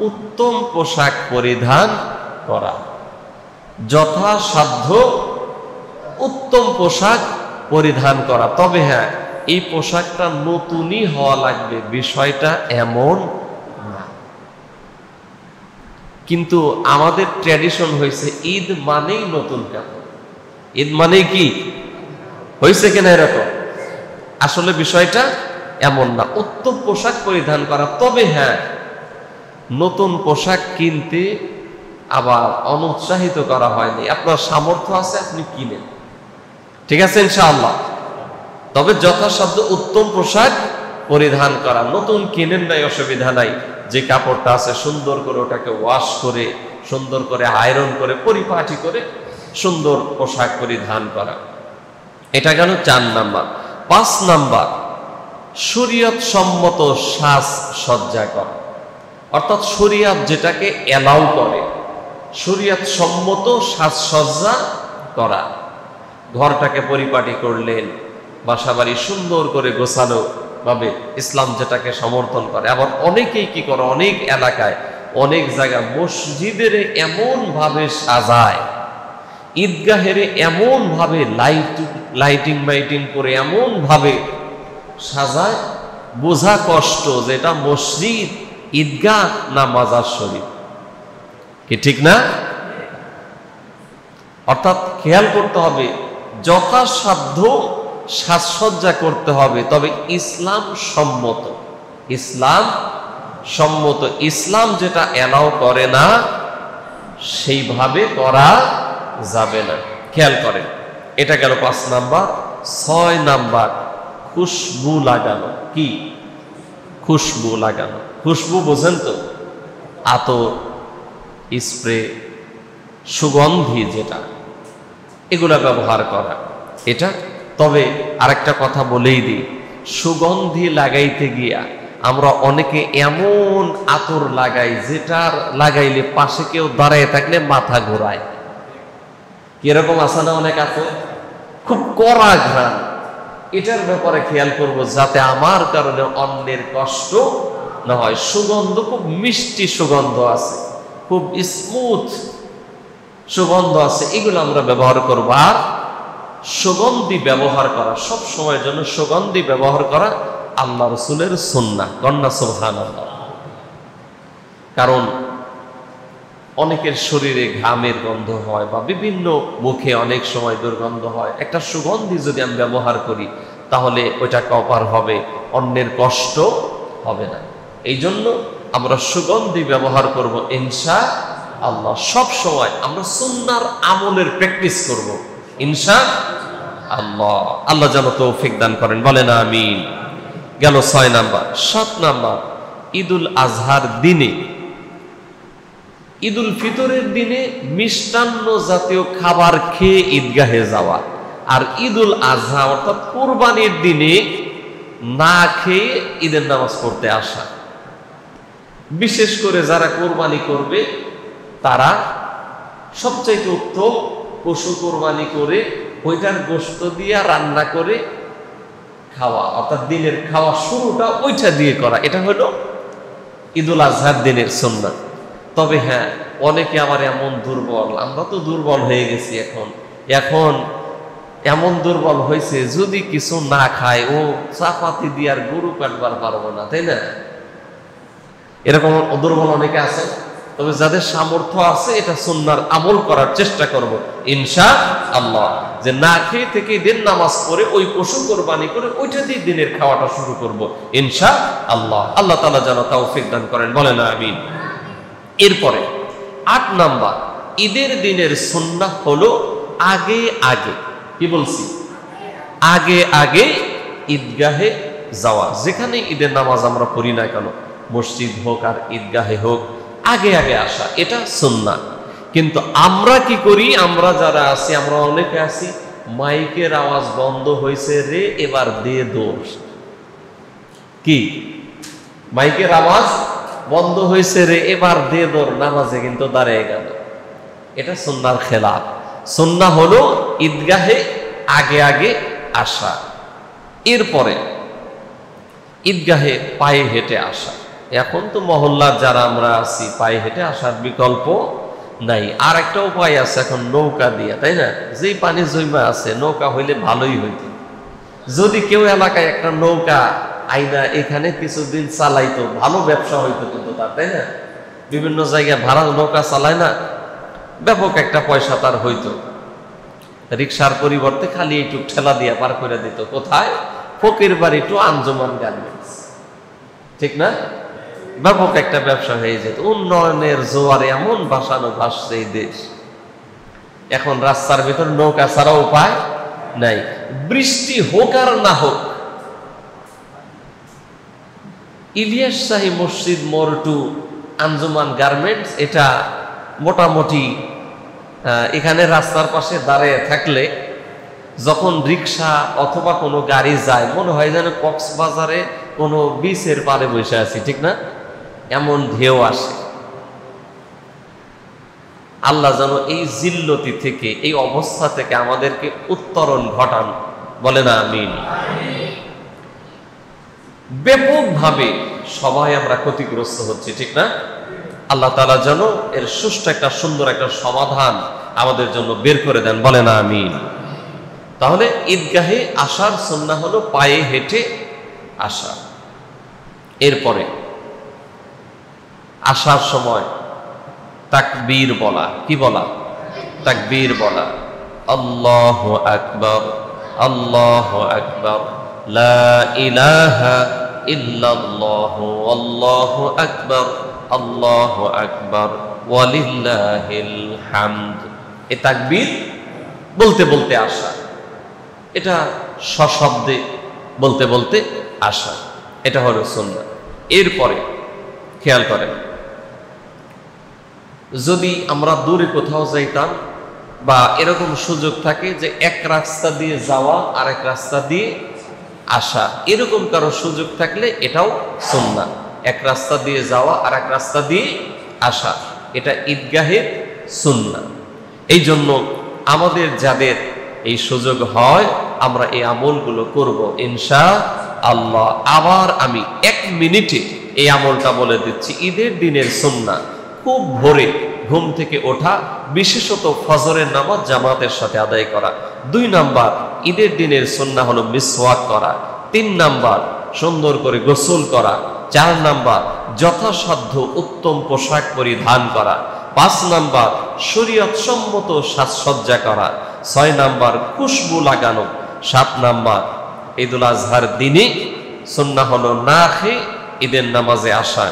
উত্তম পোশাক পরিধান করা। যথাসাধ্য উত্তম পোশাক পরিধান করা। তবে হ্যাঁ, এই পোশাকটা নতুনই হওয়া লাগবে, বিষয়টা এমন না। কিন্তু আমাদের ট্র্যাডিশন হয়েছে ঈদ মানেই নতুন কাপড়, ঈদ মানেই কি হয়েছে কিনা এরকম। আসলে বিষয়টা এমন না, উত্তম পোশাক পরিধান করা। তবে হ্যাঁ, নতুন পোশাক কিনতে আবার অনুৎসাহিত করা হয়নি। আপনার সামর্থ্য আছে, আপনি কিনেন, ঠিক আছে ইনশাআল্লাহ। তবে যথাসাধ্য উত্তম পোশাক পরিধান করা। নতুন কিনেন নাই, অসুবিধা নাই। যে কাপড়টা আছে সুন্দর করে ওটাকে ওয়াশ করে, সুন্দর করে আয়রন করে, পরিপাটি করে সুন্দর পোশাক পরিধান করা। এটা গেল 4 নাম্বার। 5 নাম্বার শরীয়ত সম্মত সাজ সজ্জা করা। অর্থাৎ শরীয়ত যেটাকে এলাউ করে, শরীয়ত সম্মত সাজসজ্জা করা। ঘরটাকে পরিপাটি করলেন, বাসাবাড়ি সুন্দর করে গোছানো ভাবে ইসলাম যেটাকে সমর্থন করে। আবার অনেকেই কি করে, অনেক এলাকায় অনেক জায়গায় মসজিদের এমন ভাবে সাজায়, ঈদগাহের এমন ভাবে লাইটিং করে এমন ভাবে সাজায়, বোঝা কষ্ট যে এটা মসজিদ, ঈদগাহ না মাজার শরীফ। কি ঠিক না? অর্থাৎ খেয়াল করতে হবে, যথাসাধ্য সাজসজ্জা করতে হবে, তবে ইসলাম সম্মত। ইসলাম সম্মত। ইসলাম যেটা এলাও করে না সেইভাবে করা যাবে না। খেয়াল করেন, এটা গেল 5 নাম্বার। 6 নাম্বার খুশবু লাগানো। কি খুশবু লাগানো? খুশবু বোঝেন তো? আতর, স্প্রে, সুগন্ধি যেটা, এগুলা ব্যবহার করা এটা। তবে আরেকটা কথা বলেই দিই, সুগন্ধি লাগাইতে গিয়া আমরা অনেকে এমন আতর লাগাই যেটার লাগাইলে পাশে কেউ দাঁড়ায় থাকলে মাথা ঘোরায়। কিরকম আছে না? অনেক আতর খুব কড়া ঘ্রাণ। এটার ব্যাপারে খেয়াল করব যাতে আমার কারণে অন্যের কষ্ট না হয়। সুগন্ধ খুব মিষ্টি সুগন্ধ আছে, খুব স্মুথ সুগন্ধ আছে, এগুলো আমরা ব্যবহার করব। আর সুগন্ধি ব্যবহার করা, সব সময়ের জন্য সুগন্ধি ব্যবহার করা আল্লাহ রাসূলের সুন্নাহ। কন্যা সুবহানাল্লাহ। কারণ অনেকের শরীরে ঘামের গন্ধ হয় বা বিভিন্ন মুখে অনেক সময় দুর্গন্ধ হয়। একটা সুগন্ধি যদি আমি ব্যবহার করি তাহলে ওইটা কভার হবে, অন্যের কষ্ট হবে না। এই জন্য আমরা সুগন্ধি ব্যবহার করব ইনশাআল্লাহ। সব সময় আমরা সুন্নাহর আমলের প্র্যাকটিস করব ইনশাআল্লাহ। আল্লাহ যেন তৌফিক দান করেন, বলেন আমিন। গেল 6 নাম্বার। 7 নাম্বার ঈদুল আজহার দিনে, ঈদুল ফিতরের দিনে মিষ্টান্ন জাতীয় খাবার খেয়ে ঈদগাহে যাওয়া, আর ঈদুল আজহা অর্থাৎ কুরবানির দিনে না খেয়ে ঈদের নামাজ পড়তে আসা। বিশেষ করে যারা কোরবানি করবে তারা সবচাইতে উত্তম পশু কোরবানি করে ওইটার গোশত দিয়ে রান্না করে খাওয়া, অর্থাৎ দিনের খাওয়া শুরুটা ওইটা দিয়ে করা। এটা হলো ঈদুল আজহার দিনের সুন্নাহ। তবে হ্যাঁ, অনেকে আবার এমন দুর্বল, আমরা তো দুর্বল হয়ে গেছি এখন এমন দুর্বল হয়েছে যদি কিছু না খায় ও চাপাতি দিয়ে আর গরু কাটবার পারবো না, তাই না? এরকম দুর্বল অনেকে আছে। তবে যাদের সামর্থ্য আছে এটা সুন্নাহর আমল করার চেষ্টা করব ইনশাআল্লাহ, যে না খেয়ে থেকে দিন নামাজ পড়ে ওই পশু কোরবানি করে ওইটা দিয়ে দিনের খাওয়াটা শুরু করব ইনশাআল্লাহ। আল্লাহ তাআলা যেন তৌফিক দান করেন, বলেন আমিন। এরপরে 8 নাম্বার ঈদের দিনের সুন্নাহ হলো আগে আগে, কি বলছি, আগে আগে ঈদগাহে যাওয়া। যেখানে ঈদের নামাজ আমরা পড়ি না কেন, মসজিদ হোক আর ঈদগাহে হোক, আগে আগে আসা, এটা সুন্নাহ। কিন্তু আমরা কি করি, আমরা যারা আছি, আমরা অনেকে আছি মাইকের আওয়াজ বন্ধ হয়েছে রে এবার দিয়ে দোষ। কি মাইকের আওয়াজ বন্ধ হয়েছে রে এবার দিয়ে দৌড়, নামাজে কিন্তু দাঁড়িয়ে গেল। এটা সুন্নাহর খেলাফ। সুন্নাহ হলো ঈদগাহে আগে আগে আসা। এরপরে ঈদগাহে পায়ে হেঁটে আসা। এখন তো মহল্লার যারা আমরা আছি পায়ে হেঁটে আসার বিকল্প নাই। আর একটা উপায় আছে এখন, নৌকা দিয়া, তাই না? যেই পানি জমা আছে নৌকা হইলে ভালোই হইত। যদি কেউ এলাকায় একটা নৌকা আইনা এখানে কিছুদিন চালাইতো, ভালো ব্যবসা হইতো কিন্তু তার, তাই না? বিভিন্ন জায়গায় ভাড়া নৌকা চালায় না, ব্যাপক একটা পয়সা তার হইতো। রিক্সার পরিবর্তে খালি একটু ঠেলা দিয়া পার করে দিত। কোথায়? ফকির বাড়ি টু আঞ্জুমান গার্মেন্টস, ঠিক না? ব্যাপক একটা ব্যবসা হয়ে যেত। উন্নয়নের জোয়ারে এমন ভাসছে এই দেশ। এখন রাস্তার ভিতর নৌকা ছাড়া উপায় নাই। বৃষ্টি হোক আর না হোক, ইলিয়াস শাহী মসজিদ মোড় টু আঞ্জুমান গার্মেন্টস, এটা মোটামুটি এখানে রাস্তার পাশে দাঁড়িয়ে থাকলে যখন রিক্সা অথবা কোনো গাড়ি যায় মনে হয় যেন কক্সবাজারে কোনো বিচের পারে বসে আছি, ঠিক না? এমন ঢেউ আসে। আল্লাহ যেন এই জিল্লতি থেকে, এই অবস্থা থেকে আমাদেরকে উত্তরণ ঘটান, বলে না আমিন। ব্যাপকভাবে সবাই আমরা ক্ষতিগ্রস্ত হচ্ছি, ঠিক না? আল্লাহ তাআলা যেন এর সুষ্ঠু একটা সুন্দর একটা সমাধান আমাদের জন্য বের করে দেন, বলে না আমিন। তাহলে ঈদগাহে আসার সুন্নাহ হলো পায়ে হেঁটে আসা। এরপরে আসার সময় তাকবীর বলা। কি বলা? তাকবীর বলা। আল্লাহু আকবার, আল্লাহু আকবার, লা ইলাহা ইল্লাল্লাহু আল্লাহু আকবার, আল্লাহু আকবার, ওয়ালিল্লাহিল হামদ। এই তাকবীর বলতে বলতে আসা। এটা সশব্দে বলতে বলতে আসা, এটা হলো সুন্নাহ। এরপরে খেয়াল করেন, যদি আমরা দূরে কোথাও যাইতাম বা এরকম সুযোগ থাকে যে এক রাস্তা দিয়ে যাওয়া আর এক রাস্তা দিয়ে আসা, এরকম কারো সুযোগ থাকলে এটাও সুন্নাহ। এক রাস্তা দিয়ে যাওয়া আর এক রাস্তা দিয়ে আসা, এটা ঈদগাহের সুন্নাহ। এই জন্য আমাদের যাদের এই সুযোগ হয় আমরা এই আমলগুলো করব ইনশাআল্লাহ। আবার আমি 1 মিনিটে এই আমলটা বলে দিচ্ছি। ঈদের দিনের সুন্নাহ খুব ভোরে ঘুম থেকে ওঠা, বিশেষত ফজরের নামাজ জামাতের সাথে আদায় করা। 2 নাম্বার ঈদের দিনের সুন্নাহ হলো মিসওয়াক করা। 3 নাম্বার সুন্দর করে গোসল করা। 4 নাম্বার যথাসাধ্য উত্তম পোশাক পরিধান করা। 5 নাম্বার শরীয়ত সম্মত সাজসজ্জা করা। 6 নাম্বার খুশবু লাগানো। 7 নাম্বার ঈদুল আজহার দিনে সুন্নাহ হলো না খেয়ে ঈদের নামাজে আসা।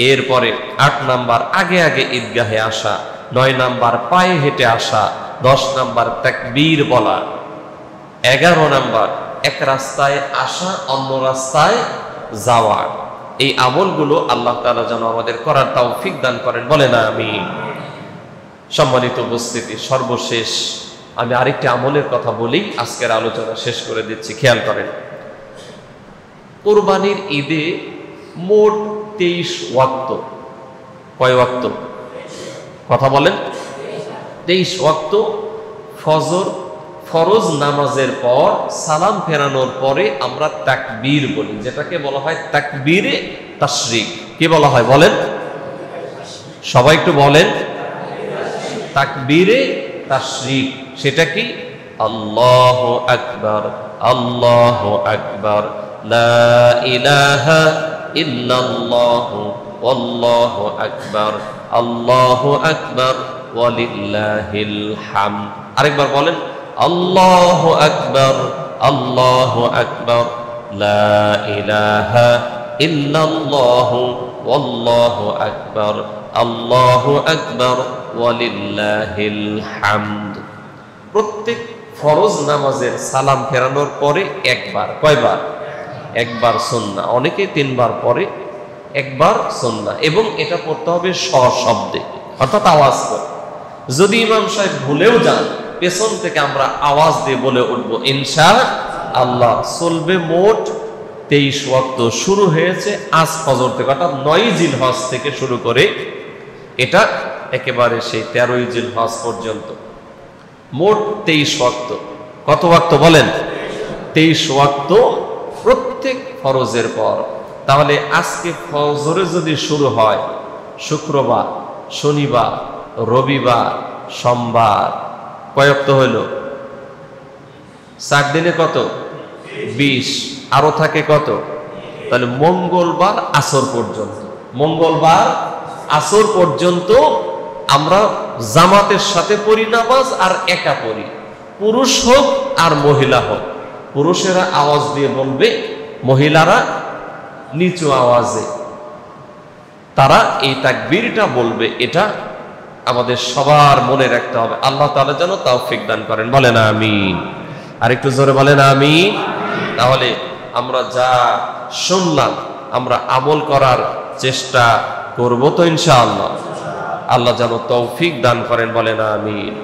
এরপরে 8 নাম্বার আগে আগে ঈদগাহে আসা। 9 নাম্বার পায়ে হেঁটে আসা। 10 নাম্বার তাকবীর বলা। 11 নাম্বার এক রাস্তায় আসা অন্য রাস্তায় যাওয়া। এই আমলগুলো আল্লাহ তাআলা যেন আমাদের করার তৌফিক দান করেন, বলেন আমিন। সম্মানিত উপস্থিতি, সর্বশেষ আমি আরেকটি আমলের কথা বলি, আজকের আলোচনা শেষ করে দিচ্ছি। খেয়াল করেন, কুরবানির ঈদে মোট 23 ওয়াক্ত। কয় ওয়াক্ত? কথা বলেন। 23 ওয়াক্ত ফজর ফরজ নামাজের পর সালাম ফেরানোর পরে আমরা তাকবীর বলি, যেটাকে বলা হয় তাকবীরে তাশরিক। কি বলা হয় বলেন? সবাই একটু বলেন। তাকবীরে তাশরিক সেটা কি? আল্লাহু আকবার, আল্লাহু আকবার, লা ইলাহা ইল্লাল্লাহু আল্লাহু আকবার, আল্লাহু আকবার ওয়ালিল্লাহিল হামদ। আরেকবার বলেন, আল্লাহু আকবার, আল্লাহু আকবার, লা ইলাহা ইল্লাল্লাহু আল্লাহু আকবার, আল্লাহু আকবার ওয়ালিল্লাহিল হামদ। প্রত্যেক ফরজ নামাজের সালাম ফেরানোর পরে একবার। কয়বার? একবার সুন্নাহ। অনেকে 3 বার পরে, একবার সুন্নাহ। এবং এটা পড়তে হবে সশব্দে, অর্থাৎ আওয়াজ করে। যদি ইমাম সাহেব ভুলেও যান, পেছন থেকে আমরা আওয়াজ দিয়ে বলে উঠবো ইনশাআল্লাহ। চলবে মোট 23 ওয়াক্ত। শুরু হয়েছে আজ ফজর থেকে, অর্থাৎ 9 জিলহজ থেকে শুরু করে এটা একেবারে সেই 13 জিলহজ পর্যন্ত মোট 23 ওয়াক্ত। কত ওয়াক্ত বলেন? 23 ওয়াক্ত প্রত্যেক ফরজের পর। তাহলে আজকে ফজরে যদি শুরু হয় শুক্রবার, শনিবার, রবিবার, সোমবার, কয় ওয়াক্ত হইল? 4 দিনে কত? 20। আরো থাকে কত? তাহলে মঙ্গলবার আসর পর্যন্ত, মঙ্গলবার আসর পর্যন্ত আমরা জামাতের সাথে পড়ি নামাজ, আর একা পড়ি, পুরুষ হোক আর মহিলা হোক। পুরুষেরা আওয়াজ দিয়ে বলবে, মহিলারা নিচু আওয়াজে তারা এই তাকবীরটা বলবে। এটা আমাদের সবার মনে রাখতে হবে। আল্লাহ তাআলা যেন তৌফিক দান করেন, বলেন আমিন। আর একটু জোরে বলেন আমিন। তাহলে আমরা যা শুনলাম আমরা আমল করার চেষ্টা করব তো ইনশাআল্লাহ। আল্লাহ যেন তৌফিক দান করেন, বলেন আমিন।